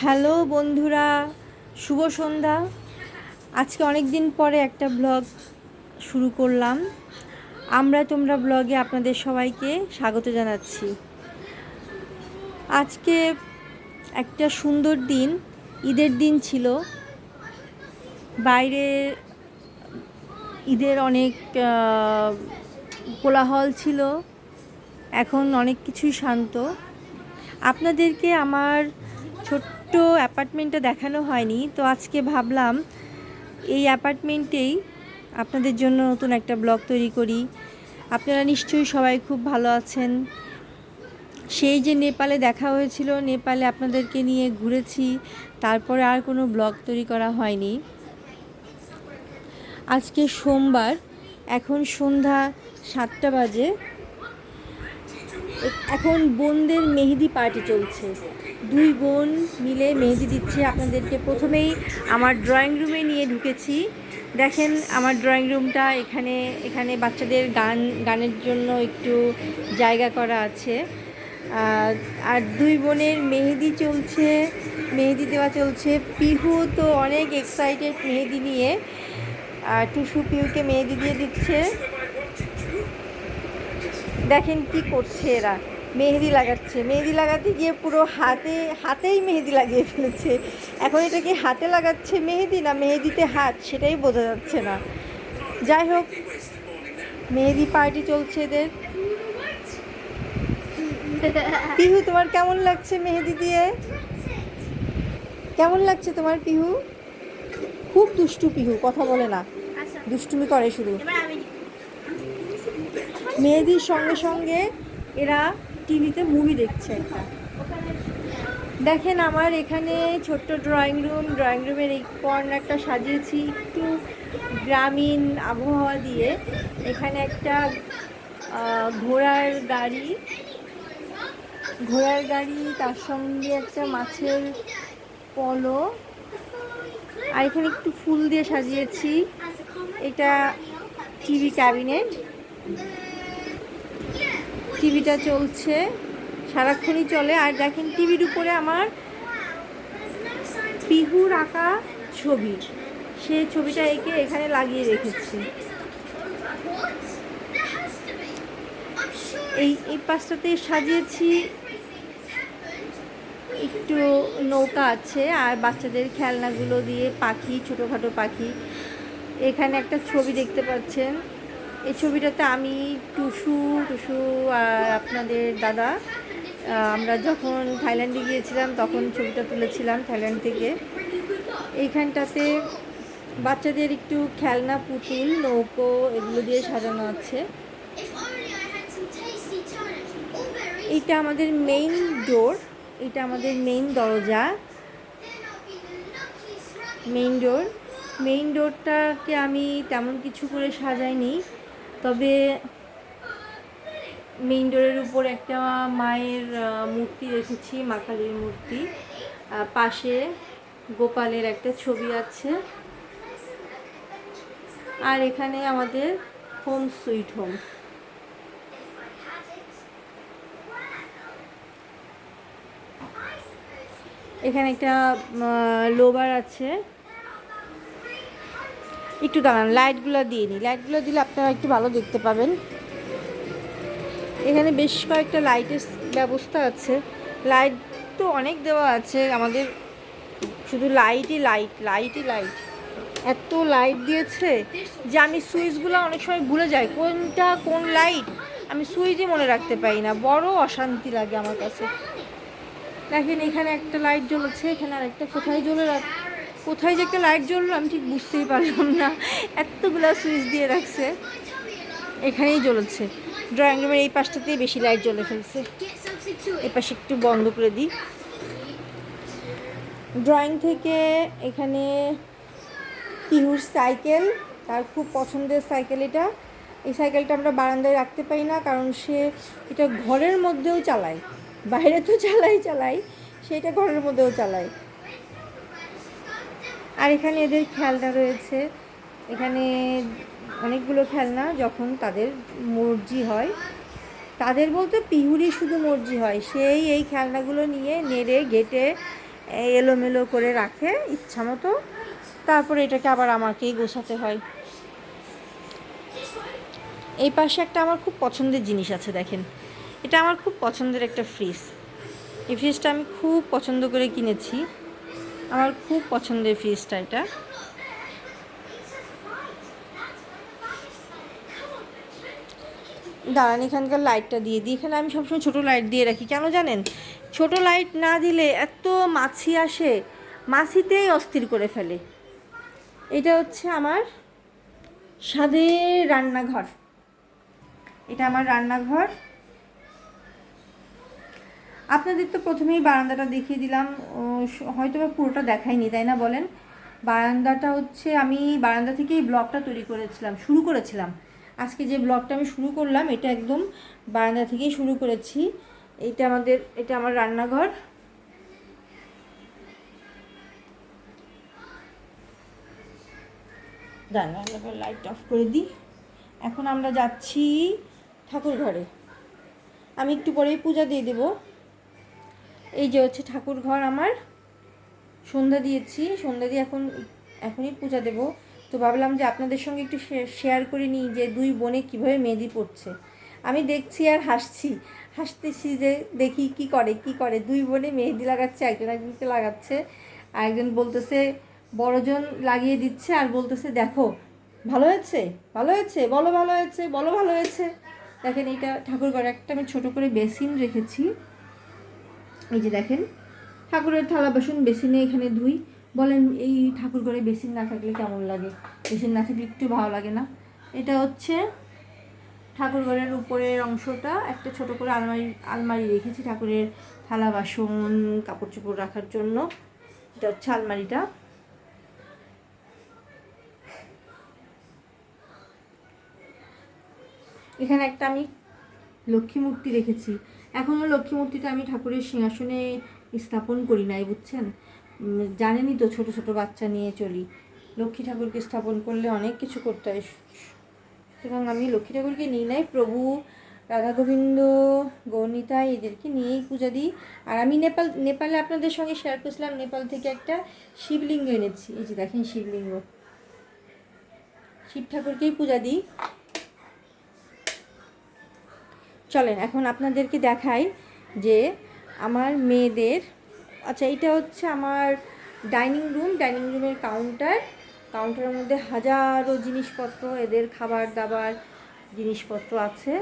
Hello বন্ধুরা, শুভ সন্ধ্যা। আজকে অনেক দিন পরে একটা ব্লগ শুরু করলাম। তোমরা ব্লগে আপনাদের সবাইকে স্বাগত জানাচ্ছি। আজকে একটা সুন্দর দিন, ঈদের দিন ছিল। বাইরে ঈদের অনেক কোলাহল ছিল, এখন অনেক কিছুই শান্ত। আপনাদেরকে আমার ছোট্ট অ্যাপার্টমেন্টটা দেখানো হয়নি, তো আজকে ভাবলাম এই অ্যাপার্টমেন্টেই আপনাদের জন্য নতুন একটা ব্লগ তৈরি করি। আপনারা নিশ্চয়ই সবাই খুব ভালো আছেন। সেই যে নেপালে দেখা হয়েছিল, নেপালে আপনাদেরকে নিয়ে ঘুরেছি, তারপরে আর কোনো ব্লগ তৈরি করা হয়নি। আজকে সোমবার, এখন সন্ধ্যা 7টা বাজে। এখন বোনদের মেহেদি পার্টি চলছে, দুই বোন মিলে মেহেদি দিচ্ছে। আপনাদেরকে প্রথমেই আমার ড্রয়িং রুমে নিয়ে ঢুকেছি। দেখেন আমার ড্রয়িং রুমটা, এখানে বাচ্চাদের গানের জন্য একটু জায়গা করা আছে। আর দুই বোনের মেহেদি চলছে, মেহেদি দেওয়া চলছে। পিহু তো অনেক এক্সাইটেড মেহেদি নিয়ে, আর টুসু পিহুকে মেহেদি দিয়ে দিচ্ছে। দেখেন কি করছে এরা, মেহেদি লাগাচ্ছে। মেহেদি লাগাতে গিয়ে পুরো হাতেই মেহেদি লাগিয়ে ফেলেছে। এখন এটা কি হাতে লাগাচ্ছে মেহেদি না মেহেদিতে হাত, সেটাই বোঝা যাচ্ছে না। যাই হোক, মেহেদি পার্টি চলছে এদের। পিহু, তোমার কেমন লাগছে মেহেদি দিয়ে? কেমন লাগছে তোমার পিহু? খুব দুষ্টু পিহু, কথা বলে না, দুষ্টুমি করে শুধু। মেহেদির সঙ্গে সঙ্গে এরা টিভিতে মুভি দেখছে একটা। দেখেন আমার এখানে ছোট্ট ড্রয়িং রুমের এই কর্নারটা সাজিয়েছি একটু গ্রামীণ আবহাওয়া দিয়ে। এখানে একটা ঘোড়ার গাড়ি, তার সঙ্গে একটা মাছের পলো, আর এখানে একটু ফুল দিয়ে সাজিয়েছি। এটা টিভি ক্যাবিনেট, টিভিটা চলছে, সারাক্ষণই চলে। আর দেখেন টিভির উপরে আমার পিহুর আঁকা ছবি, সেই ছবিটা এঁকে এখানে লাগিয়ে রেখেছি। এই পাশটাতে সাজিয়েছি একটু নৌকা আছে, আর বাচ্চাদের খেলনাগুলো দিয়ে পাখি, ছোটোখাটো পাখি। এখানে একটা ছবি দেখতে পাচ্ছেন, এই ছবিটাতে আমি, টুসু আর আপনাদের দাদা, আমরা যখন থাইল্যান্ডে গিয়েছিলাম তখন ছবিটা তুলেছিলাম থাইল্যান্ড থেকে। এইখানটাতে বাচ্চাদের একটু খেলনা, পুতুল, নৌকো, এগুলো দিয়ে সাজানো আছে। এইটা আমাদের মেইন ডোর, এটা আমাদের মেইন দরজা। মেইন ডোরটাকে আমি তেমন কিছু করে সাজাইনি, তবে মেইন ডোরের উপর একটা মায়ের মূর্তি রেখেছি, মা কালীর মূর্তি। পাশে গোপালের একটা ছবি আছে। আর এখানে আমাদের হোম সুইট হোম। এখানে একটা লোবার আছে। একটু দাঁড়ান, লাইটগুলো দিয়ে নিই, লাইটগুলো দিলে আপনারা একটু ভালো দেখতে পাবেন। এখানে বেশ কয়েকটা লাইটের ব্যবস্থা আছে। লাইট তো অনেক দেওয়া আছে আমাদের, শুধু লাইটই লাইট, এত লাইট দিয়েছে যে আমি সুইচগুলো অনেক সময় ভুলে যাই কোনটা কোন লাইট, আমি সুইচই মনে রাখতে পারি না, বড় অশান্তি লাগে আমার কাছে। দেখেন এখানে একটা লাইট জ্বলছে, এখানে আরেকটা কোথায় যে একটা লাইট জ্বললো আমি ঠিক বুঝতেই পারলাম না, এতগুলা সুইচ দিয়ে রাখছে। এখানেই জ্বলছে, ড্রয়িং রুমের এই পাশটাতেই বেশি লাইট জ্বলে ফেলছে। এই পাশে একটু বন্ধ করে দিই। ড্রয়িং থেকে এখানে পিহুর সাইকেল, তার খুব পছন্দের সাইকেল এটা। এই সাইকেলটা আমরা বারান্দায় রাখতে পারি না, কারণ সে এটা ঘরের মধ্যেও চালায়, বাইরে তো চালাই, সেটা ঘরের মধ্যেও চালায়। আর এখানে এদের খেলনা রয়েছে, এখানে অনেকগুলো খেলনা, যখন তাদের মর্জি হয়, তাদের বলতে পিহুরই শুধু মর্জি হয়, সেই এই খেলনাগুলো নিয়ে নেড়ে ঘেটে এলোমেলো করে রাখে ইচ্ছা মতো, তারপরে এটাকে আবার আমাকেই গোছাতে হয়। এই পাশে একটা আমার খুব পছন্দের জিনিস আছে, দেখেন, এটা আমার খুব পছন্দের একটা ফ্রিজ। এই ফ্রিজটা আমি খুব পছন্দ করে কিনেছি, আমার খুব পছন্দের ফ্রিজটা এটা। দাঁড়ান, এখানকার লাইটটা দিয়ে দিই। এখানে আমি সবসময় ছোটো লাইট দিয়ে রাখি, কেন জানেন? ছোটো লাইট না দিলে এত মাছি আসে, মাছিতেই অস্থির করে ফেলে। এটা হচ্ছে আমার স্বাদের রান্নাঘর, এটা আমার রান্নাঘর। আপনাদের তো প্রথমেই বারান্দাটা দেখিয়ে দিলাম, হয়তো বা পুরোটা দেখাইনি, তাই না বলেন? বারান্দাটা হচ্ছে, আমি বারান্দা থেকেই ব্লগটা তৈরি করেছিলাম, শুরু করেছিলাম। আজকে যে ব্লগটা আমি শুরু করলাম এটা একদম বারান্দা থেকেই শুরু করেছি। এটা আমার রান্নাঘর। রান্নাঘর লাইট অফ করে দিই। এখন আমরা যাচ্ছি ঠাকুর ঘরে, আমি একটু পরেই পূজা দিয়ে দেব। এই যে হচ্ছে ঠাকুর ঘর আমার, সন্ধ্যা দিয়েছি, সন্ধ্যা দিয়ে এখনই পূজা দেব। তো ভাবলাম যে আপনাদের সঙ্গে একটু শেয়ার করে নিই যে দুই বোনে কীভাবে মেহেদি পড়ছে। আমি দেখছি আর হাসতেছি যে দেখি কি করে দুই বোনে মেহেদি লাগাচ্ছে, একজন একজনকে লাগাচ্ছে, আর একজন বলতেছে, বড়জন লাগিয়ে দিচ্ছে আর বলতেছে দেখো ভালো হয়েছে, ভালো হয়েছে, বলো ভালো হয়েছে, বলো ভালো হয়েছে। দেখেন, এইটা ঠাকুর ঘরে একটা আমি ছোটো করে বেসিন রেখেছি, এই যে দেখেন, ঠাকুরের থালা বাসন বেসিনে এখানে ধুই। বলেন এই ঠাকুর ঘরে বেসিন না থাকলে কেমন লাগে? বেসিন না থাকলে একটু ভালো লাগে না? এটা হচ্ছে ঠাকুর ঘরের উপরের অংশটা, একটা ছোট করে আলমারি রেখেছি ঠাকুরের থালা বাসন কাপড় চোপড় রাখার জন্য। এটা হচ্ছে আলমারিটা। এখানে একটা আমি লক্ষ্মী মূর্তি রেখেছি, এখনও লক্ষ্মী মূর্তিটা আমি ঠাকুরের সিংহাসনে স্থাপন করি নাই, বুঝছেন? জানেনই তো, ছোট ছোট বাচ্চা নিয়ে চলি, লক্ষ্মী ঠাকুরকে স্থাপন করলে অনেক কিছু করতে হয়, সুতরাং আমি লক্ষ্মী ঠাকুরকে নিই নাই। প্রভু, রাধা গোবিন্দ, গৌরনীতা এদেরকে নিয়েই পূজা দিই। আর আমি নেপালে আপনাদের সঙ্গে শেয়ার করছিলাম, নেপাল থেকে একটা শিবলিঙ্গ এনেছি, এই যে দেখেন শিবলিঙ্গ, শিব ঠাকুরকেই পূজা দিই। চলেন এখন আপনাদেরকে দেখাই যে আমার মেয়েদের, আচ্ছা এটা হচ্ছে আমার ডাইনিং রুমের কাউন্টারের মধ্যে হাজারো জিনিসপত্র, এদের খাবার দাবার জিনিসপত্র আছে।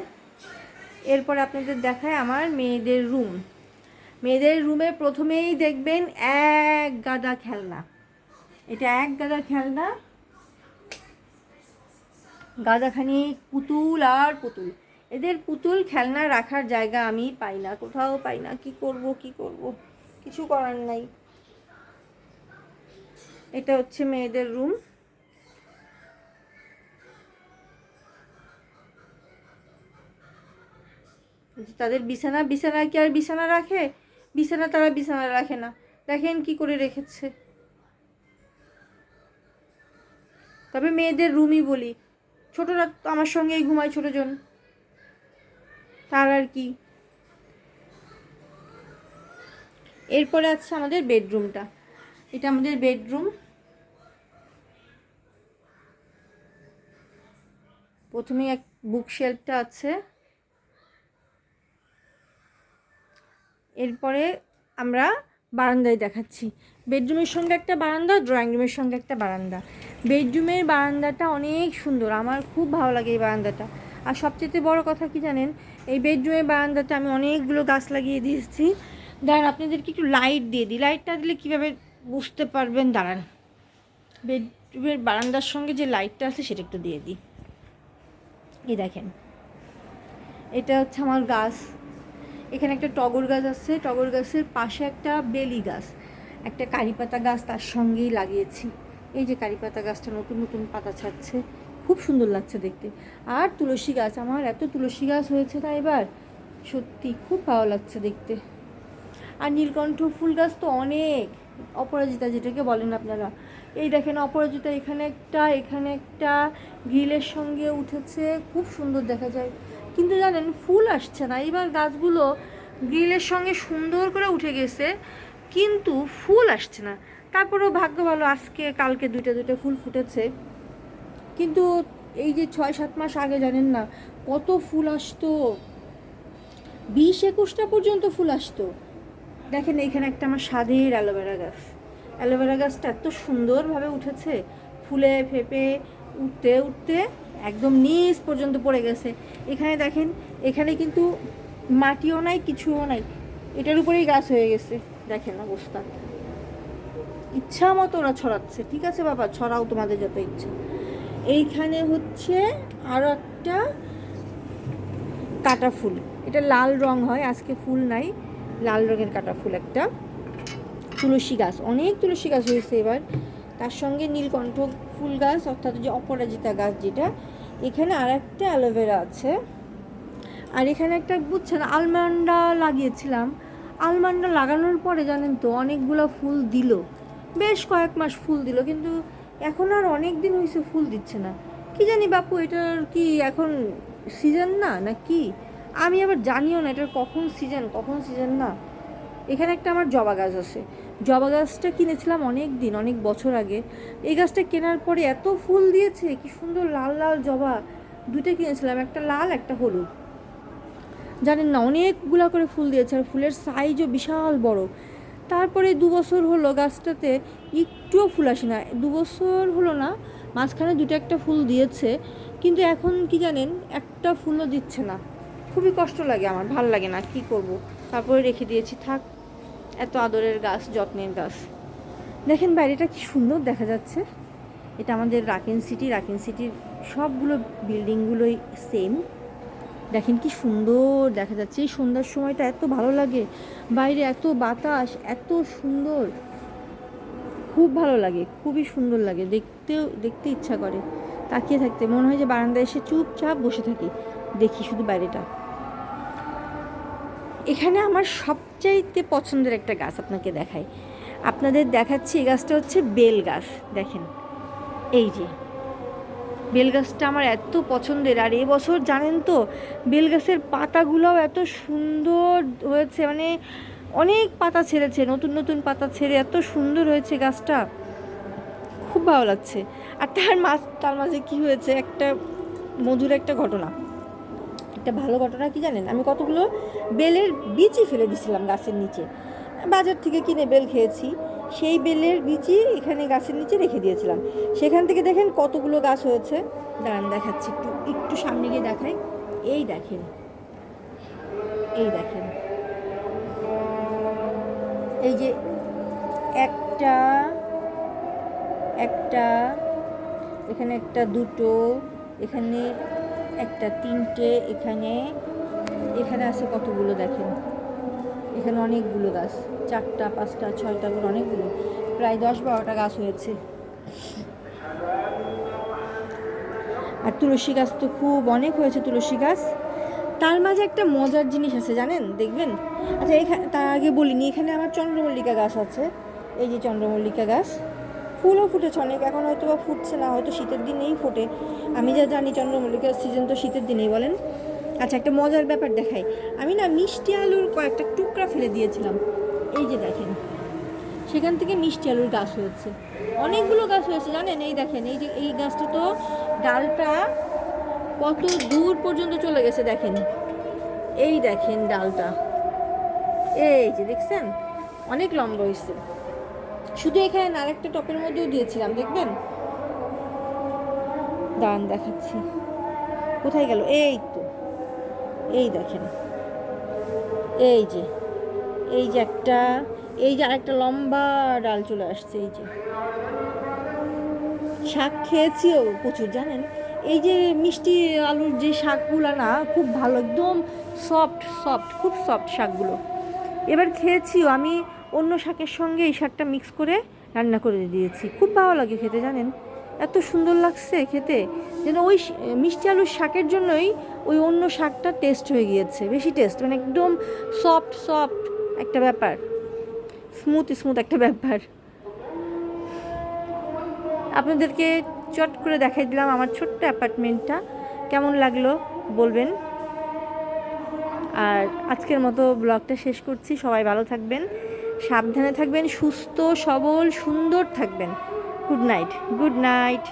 এরপরে আপনাদের দেখায় আমার মেয়েদের রুমে প্রথমেই দেখবেন এক গাদা খেলনা, এটা এক গাদা খেলনা, গাদাখানি পুতুল আর পুতুল। এদের পুতুল খেলনা রাখার জায়গা আমি পাই না, কোথাও পাই না, কি করব কিছু করার নাই। এটা হচ্ছে মেয়েদের রুম। তাদের বিছানা কি আর বিছানা রাখে? তারা বিছানা রাখে না, দেখেন কি করে রেখেছে। তবে মেয়েদের রুমই বলি, ছোটরা তো আমার সঙ্গেই ঘুমায়, ছোটজন, তার আর কি। এরপরে আছে আমাদের বেডরুমটা, এটা আমাদের বেডরুম। প্রথমে এক বুকশেলফটা আছে, এরপরে আমরা বারান্দায় দেখাচ্ছি। বেডরুমের সঙ্গে একটা বারান্দা, ড্রয়িং রুমের সঙ্গে একটা বারান্দা। বেডরুমের বারান্দাটা অনেক সুন্দর, আমার খুব ভালো লাগে এই বারান্দাটা। আর সবচেয়ে বড় কথা কি জানেন, এই বেডরুমের বারান্দাতে আমি অনেকগুলো গাছ লাগিয়ে দিয়েছি। দাঁড়ান আপনাদেরকে একটু লাইট দিয়ে দিই, লাইটটা দিলে কীভাবে বুঝতে পারবেন, দাঁড়ান। বেডরুমের বারান্দার সঙ্গে যে লাইটটা আছে সেটা একটু দিয়ে দিই। এই দেখেন, এটা হচ্ছে আমার গাছ, এখানে একটা টগর গাছ আছে, টগর গাছের পাশে একটা বেলি গাছ, একটা কারিপাতা গাছ তার সঙ্গেই লাগিয়েছি। এই যে কারিপাতা গাছটা নতুন নতুন পাতা ছাড়ছে, খুব সুন্দর লাগছে দেখতে। আর তুলসী গাছ, আমার এত তুলসী গাছ হয়েছে না এবার, সত্যি খুব ভালো লাগছে দেখতে। আর নীলকণ্ঠ ফুল গাছ তো অনেক, অপরাজিতা যেটাকে বলেন আপনারা, এই দেখেন অপরাজিতা, এখানে একটা গ্রিলের সঙ্গে উঠেছে, খুব সুন্দর দেখা যায়। কিন্তু জানেন ফুল আসছে না, এবার গাছগুলো গ্রিলের সঙ্গে সুন্দর করে উঠে গেছে, কিন্তু ফুল আসছে না। তারপরেও ভাগ্য ভালো, আজকে কালকে দুইটা ফুল ফুটেছে। কিন্তু এই যে 6-7 মাস আগে জানেন না কত ফুল আসতো, 20-21টা পর্যন্ত ফুল আসতো। দেখেন এইখানে একটা আমার স্বাদের অ্যালোভেরা গাছ, অ্যালোভেরা গাছটা এত সুন্দরভাবে উঠেছে, ফুলে ফেপে উঠতে উঠতে একদম নিচ পর্যন্ত পড়ে গেছে। এখানে দেখেন, এখানে কিন্তু মাটিও নাই, কিছুও নাই, এটার উপরেই গাছ হয়ে গেছে। দেখেন অবস্থা, ইচ্ছা মতো ওরা ছড়াচ্ছে। ঠিক আছে বাবা, ছড়াও তোমাদের যত ইচ্ছা। এইখানে হচ্ছে আরও একটা কাটা ফুল, এটা লাল রং হয়, আজকে ফুল নাই, লাল রঙের কাটা ফুল একটা। তুলসী গাছ, অনেক তুলসী গাছ হয়েছে এবার, তার সঙ্গে নীলকণ্ঠ ফুল গাছ অর্থাৎ যে অপরাজিতা গাছ যেটা। এখানে আর একটা অ্যালোভেরা আছে, আর এখানে একটা বুঝছেন আলমান্ডা লাগিয়েছিলাম। আলমান্ডা লাগানোর পরে জানেন তো অনেকগুলো ফুল দিল, বেশ কয়েক মাস ফুল দিল, কিন্তু এখন আর অনেক দিন হয়েছে ফুল দিচ্ছে না। কি জানি বাপু, এটার কি এখন সিজন না কি, আমি আবার জানিও না এটার কখন সিজন না। এখানে একটা আমার জবা গাছ আছে, জবা গাছটা কিনেছিলাম অনেক বছর আগে। এই গাছটা কেনার পরে এত ফুল দিয়েছে, কি সুন্দর লাল লাল জবা, দুটো কিনেছিলাম, একটা লাল একটা হলুদ। জানেন না অনেকগুলা করে ফুল দিয়েছে, আর ফুলের সাইজও বিশাল বড়। তারপরে 2 বছর হলো গাছটাতে একটুও ফুল আসে না, 2 বছর হলো না, মাঝখানে একটা ফুল দিয়েছে, কিন্তু এখন কি জানেন একটা ফুলও দিচ্ছে না। খুবই কষ্ট লাগে আমার, ভাল লাগে না, কি করব। তারপরে রেখে দিয়েছি, থাক, এত আদরের গাছ, যত্নের গাছ। দেখেন বাইরেটা কি সুন্দর দেখা যাচ্ছে। এটা আমাদের রাকিন সিটির সবগুলো বিল্ডিংগুলোই সেম। দেখেন কি সুন্দর দেখা যাচ্ছে, এই সন্ধ্যার সময়টা এত ভালো লাগে, বাইরে এত বাতাস, এত সুন্দর, খুব ভালো লাগে, খুবই সুন্দর লাগে, দেখতে ইচ্ছা করে, তাকিয়ে থাকতে মনে হয় যে বারান্দায় এসে চুপচাপ বসে থাকি, দেখি শুধু বাইরেটা। এখানে আমার সবচাইতে পছন্দের একটা গাছ আপনাকে দেখাই, আপনাদের দেখাচ্ছি। এই গাছটা হচ্ছে বেল গাছ। দেখেন এই যে বেল গাছটা আমার এত পছন্দের, আর এবছর জানেন তো বেল গাছের পাতাগুলোও এত সুন্দর হয়েছে, মানে অনেক পাতা ছেড়েছে, নতুন পাতা ছেড়ে এত সুন্দর হয়েছে গাছটা, খুব ভালো লাগছে। আর তার মাঝে কি হয়েছে, একটা মধুর একটা ঘটনা, একটা ভালো ঘটনা কি জানেন, আমি কতগুলো বেলের বীজই ফেলে দিয়েছিলাম গাছের নিচে, বাজার থেকে কিনে বেল খেয়েছি, সেই বেলের বীজই এখানে গাছের নিচে রেখে দিয়েছিলাম, সেখান থেকে দেখেন কতগুলো গাছ হয়েছে। দাঁড়ান দেখাচ্ছি, একটু সামনে গিয়ে দেখাই। এই দেখেন, এই যে একটা এখানে একটা, দুটো, এখানে একটা, তিনটে, এখানে আছে কতগুলো দেখেন, এখানে অনেকগুলো গাছ, 4টা 5টা 6টা করে অনেকগুলো, প্রায় 10-12টা গাছ হয়েছে। আর তুলসী গাছ তো খুব অনেক হয়েছে তুলসী গাছ। তার মাঝে একটা মজার জিনিস আছে জানেন, দেখবেন। আচ্ছা এখানে তার আগে বলিনি, এখানে আমার চন্দ্রমল্লিকা গাছ আছে, এই যে চন্দ্রমল্লিকা গাছ, ফুলও ফুটেছে অনেক, এখন হয়তো বা ফুটছে না, হয়তো শীতের দিনেই ফোটে, আমি যা জানি চন্দ্রমল্লিকার সিজন তো শীতের দিনেই বলেন। আচ্ছা একটা মজার ব্যাপার দেখাই, আমি না মিষ্টি আলুর কয়েকটা টুকরা ফেলে দিয়েছিলাম, এই যে দেখেন সেখান থেকে মিষ্টি আলুর গাছ হয়েছে, অনেকগুলো গাছ হয়েছে জানেন। এই দেখেন, এই যে এই গাছটা তো ডালটা কত দূর পর্যন্ত চলে গেছে, দেখেন এই দেখেন ডালটা, এই যে দেখছেন অনেক লম্বা হয়েছে। শুধু এখানে আরেকটা টপের মধ্যেও দিয়েছিলাম, দেখবেন, দান দেখাচ্ছি, কোথায় গেল, এই তো, এই দেখেন, এই যে একটা, এই যে আরেকটা লম্বা ডাল চলে আসছে। এই যে শাক খেয়েছিও প্রচুর জানেন, এই যে মিষ্টি আলুর যে শাকগুলো না খুব ভালো, একদম সফট, খুব সফট শাকগুলো, এবার খেয়েছিও আমি, অন্য শাকের সঙ্গে এই শাকটা মিক্স করে রান্না করে দিয়েছি, খুব ভালো লাগে খেতে জানেন, এত সুন্দর লাগছে খেতে, যেন ওই মিষ্টি আলুর শাকের জন্যই ওই অন্য শাকটা টেস্ট হয়ে গিয়েছে, বেশি টেস্ট, মানে একদম সফট একটা ব্যাপার, স্মুথ একটা ব্যাপার। আপনাদেরকে চট করে দেখাই দিলাম আমার ছোট্ট অ্যাপার্টমেন্টটা, কেমন লাগলো বলবেন। আর আজকের মতো ব্লগটা শেষ করছি, সবাই ভালো থাকবেন, সাবধানে থাকবেন, সুস্থ সবল সুন্দর থাকবেন। Good night, good night.